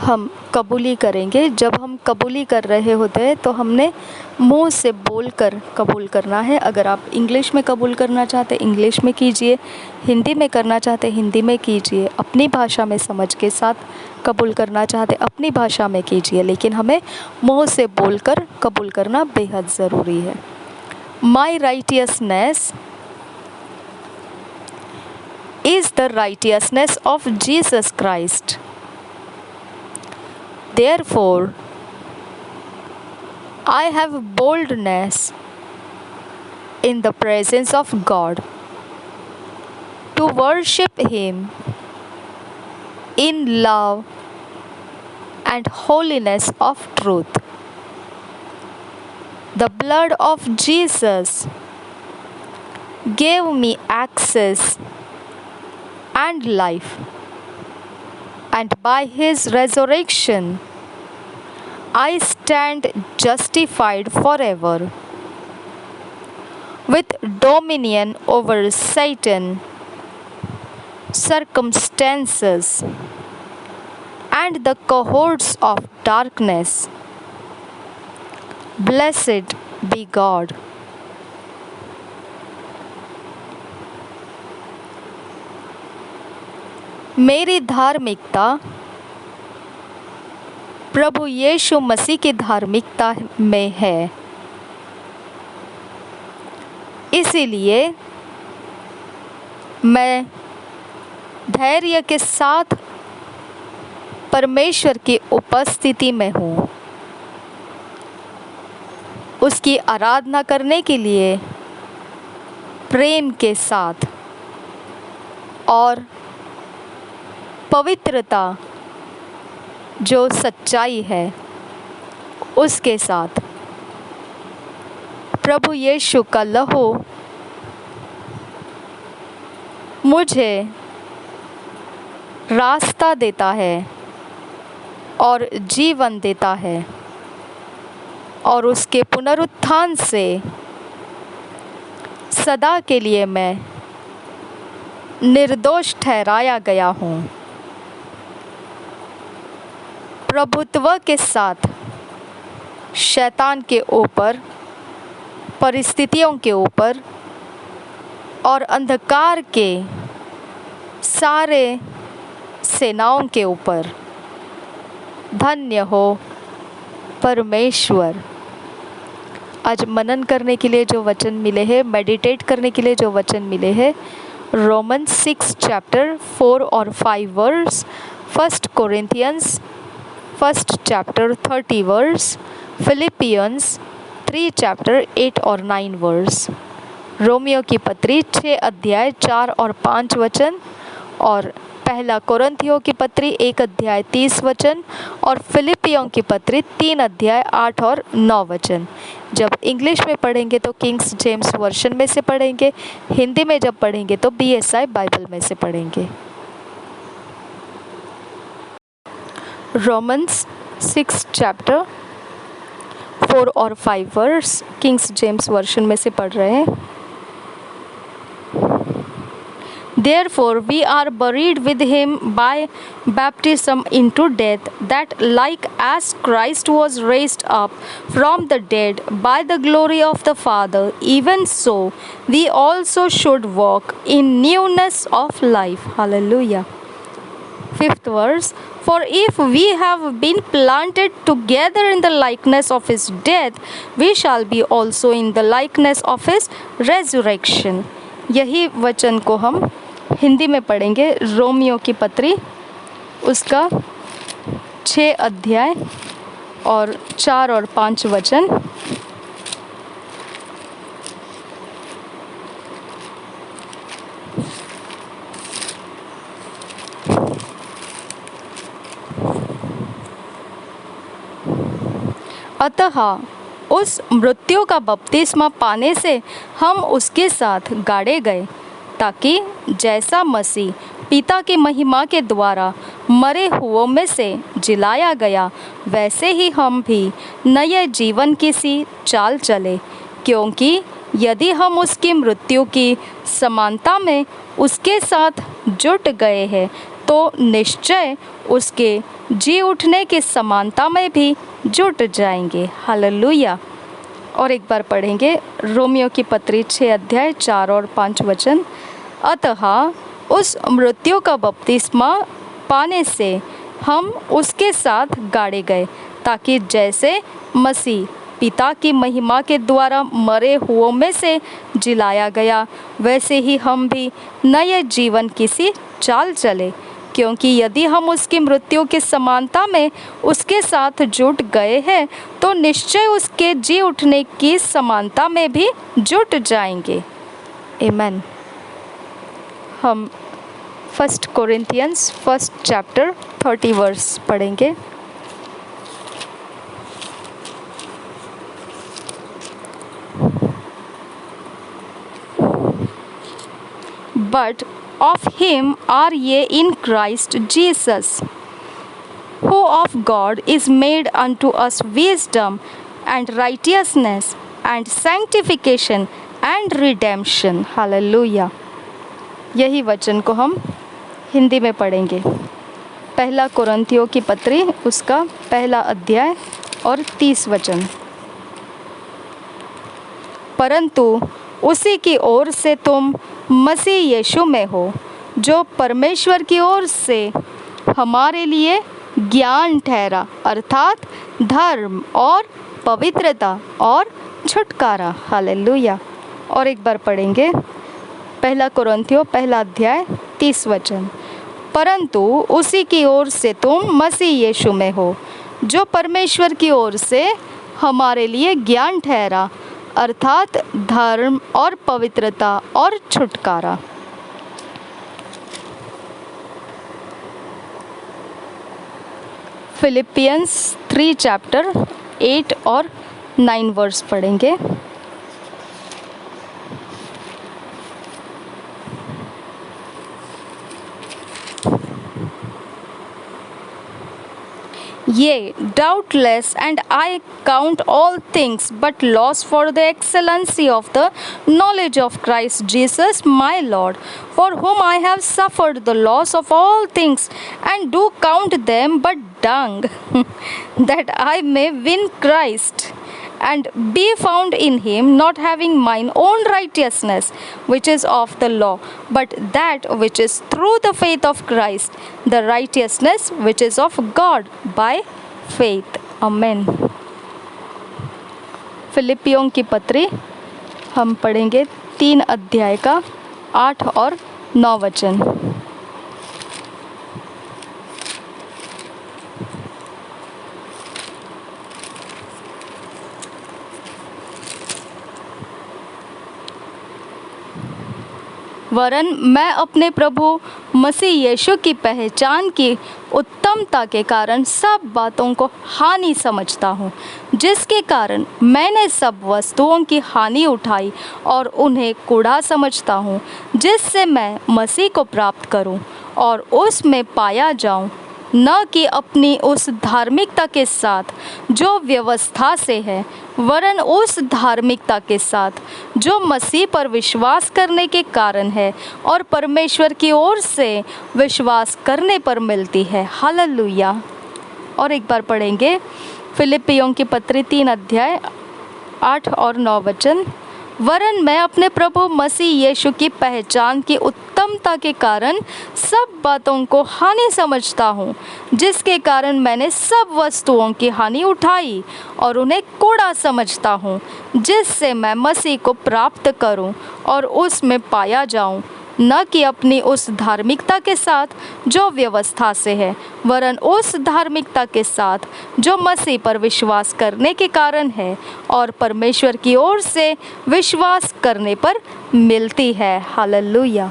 हम कबूली करेंगे। जब हम कबूली कर रहे होते हैं तो हमने मुंह से बोलकर कबूल करना है। अगर आप इंग्लिश में कबूल करना चाहते इंग्लिश में कीजिए, हिंदी में करना चाहते हिंदी में कीजिए, अपनी भाषा में समझ के साथ कबूल करना चाहते अपनी भाषा में कीजिए, लेकिन हमें मुंह से बोलकर कबूल करना बेहद ज़रूरी है। माई righteousness is the righteousness of Jesus Christ. Therefore, I have boldness in the presence of God to worship Him in love and holiness of truth. The blood of Jesus gave me access and life, and by His resurrection I stand justified forever, with dominion over Satan, circumstances, and the cohorts of darkness. Blessed be God. मेरी धार्मिकता प्रभु यीशु मसीह की धार्मिकता में है, इसीलिए मैं धैर्य के साथ परमेश्वर की उपस्थिति में हूँ। उसकी आराधना करने के लिए प्रेम के साथ और पवित्रता जो सच्चाई है उसके साथ प्रभु यीशु का लहू मुझे रास्ता देता है और जीवन देता है, और उसके पुनरुत्थान से सदा के लिए मैं निर्दोष ठहराया गया हूँ। प्रभुत्व के साथ शैतान के ऊपर, परिस्थितियों के ऊपर और अंधकार के सारे सेनाओं के ऊपर। धन्य हो परमेश्वर। आज मनन करने के लिए जो वचन मिले हैं, मेडिटेट करने के लिए जो वचन मिले हैं, रोमन्स 6 चैप्टर 4 और 5 verse, 1 Corinthians 1 chapter 30 verse, Philippians 3 chapter 8 और 9 वर्स, रोमियो की पत्री 6 अध्याय 4 और 5 वचन, और पहला कोरिन्थियों की पत्री 1 अध्याय 30 वचन, और फिलिपियों की पत्री 3 अध्याय 8 और 9 वचन। जब इंग्लिश में पढ़ेंगे तो किंग्स जेम्स वर्शन में से पढ़ेंगे, हिंदी में जब पढ़ेंगे तो BSI बाइबल में से पढ़ेंगे। रोमन्स 6 चैप्टर 4 और 5 वर्स किंग्स जेम्स वर्शन में से पढ़ रहे हैं। Therefore we are buried with him by baptism into death, that like as Christ was raised up from the dead by the glory of the Father, even so we also should walk in newness of life. Hallelujah. 5th verse, for if we have been planted together in the likeness of his death, we shall be also in the likeness of his resurrection. यही वचन को हम हिंदी में पढ़ेंगे। Romeo की पत्री उसका 6 अध्याय और 4 और 5 वचन। अतः उस मृत्यु का बपतिस्मा पाने से हम उसके साथ गाड़े गए, ताकि जैसा मसीह पिता की महिमा के द्वारा मरे हुओं में से जिलाया गया, वैसे ही हम भी नए जीवन की सी चाल चले। क्योंकि यदि हम उसकी मृत्यु की समानता में उसके साथ जुट गए हैं, तो निश्चय उसके जी उठने की समानता में भी जुट जाएंगे। हालेलुया। और एक बार पढ़ेंगे रोमियो की पत्री 6 अध्याय 4 और 5 वचन। अतः उस मृत्यु का बपतिस्मा पाने से हम उसके साथ गाड़े गए, ताकि जैसे मसीह पिता की महिमा के द्वारा मरे हुओं में से जिलाया गया, वैसे ही हम भी नए जीवन की सी चाल चले। क्योंकि यदि हम उसकी मृत्यु की समानता में उसके साथ जुट गए हैं, तो निश्चय उसके जी उठने की समानता में भी जुट जाएंगे। आमीन। हम 1 कोरिन्थियंस 1 चैप्टर 30 वर्स पढ़ेंगे। But of him are ye in Christ Jesus, who of God is made unto us wisdom and righteousness and sanctification and redemption. Hallelujah. यही वचन को हम हिंदी में पढ़ेंगे। 1 कोरिन्थियों की पत्री उसका 1 अध्याय और 30 वचन। परंतु उसी की ओर से तुम मसीह यीशु में हो, जो परमेश्वर की ओर से हमारे लिए ज्ञान ठहरा, अर्थात धर्म और पवित्रता और छुटकारा। हालेलुया। और एक बार पढ़ेंगे 1 कोरिन्थियों 1 अध्याय 30 वचन। परंतु उसी की ओर से तुम मसीह यीशु में हो, जो परमेश्वर की ओर से हमारे लिए ज्ञान ठहरा, अर्थात धर्म और पवित्रता और छुटकारा। फिलिपियंस 3 चैप्टर 8 और 9 वर्स पढ़ेंगे। Yea, doubtless, and I count all things but loss for the excellency of the knowledge of Christ Jesus my Lord, for whom I have suffered the loss of all things, and do count them but dung, that I may win Christ, and be found in him, not having mine own righteousness, which is of the law, but that which is through the faith of Christ, the righteousness which is of God by faith. Amen. फिलिपियों की पत्री हम पढ़ेंगे 3 अध्याय का 8 और 9 वचन। वरन मैं अपने प्रभु मसीह यीशु की पहचान की उत्तमता के कारण सब बातों को हानि समझता हूँ, जिसके कारण मैंने सब वस्तुओं की हानि उठाई और उन्हें कूड़ा समझता हूँ, जिससे मैं मसीह को प्राप्त करूँ और उसमें पाया जाऊँ, न कि अपनी उस धार्मिकता के साथ जो व्यवस्था से है, वरन उस धार्मिकता के साथ जो मसीह पर विश्वास करने के कारण है और परमेश्वर की ओर से विश्वास करने पर मिलती है। हालेलुया। और एक बार पढ़ेंगे फिलिपियों की पत्री 3 अध्याय 8 और 9 वचन। वरन मैं अपने प्रभु मसीह यीशु की पहचान की उत्तमता के कारण सब बातों को हानि समझता हूँ, जिसके कारण मैंने सब वस्तुओं की हानि उठाई और उन्हें कूड़ा समझता हूँ, जिससे मैं मसीह को प्राप्त करूँ और उसमें पाया जाऊँ, न कि अपनी उस धार्मिकता के साथ जो व्यवस्था से है, वरन उस धार्मिकता के साथ जो मसीह पर विश्वास करने के कारण है और परमेश्वर की ओर से विश्वास करने पर मिलती है। हालेलुया।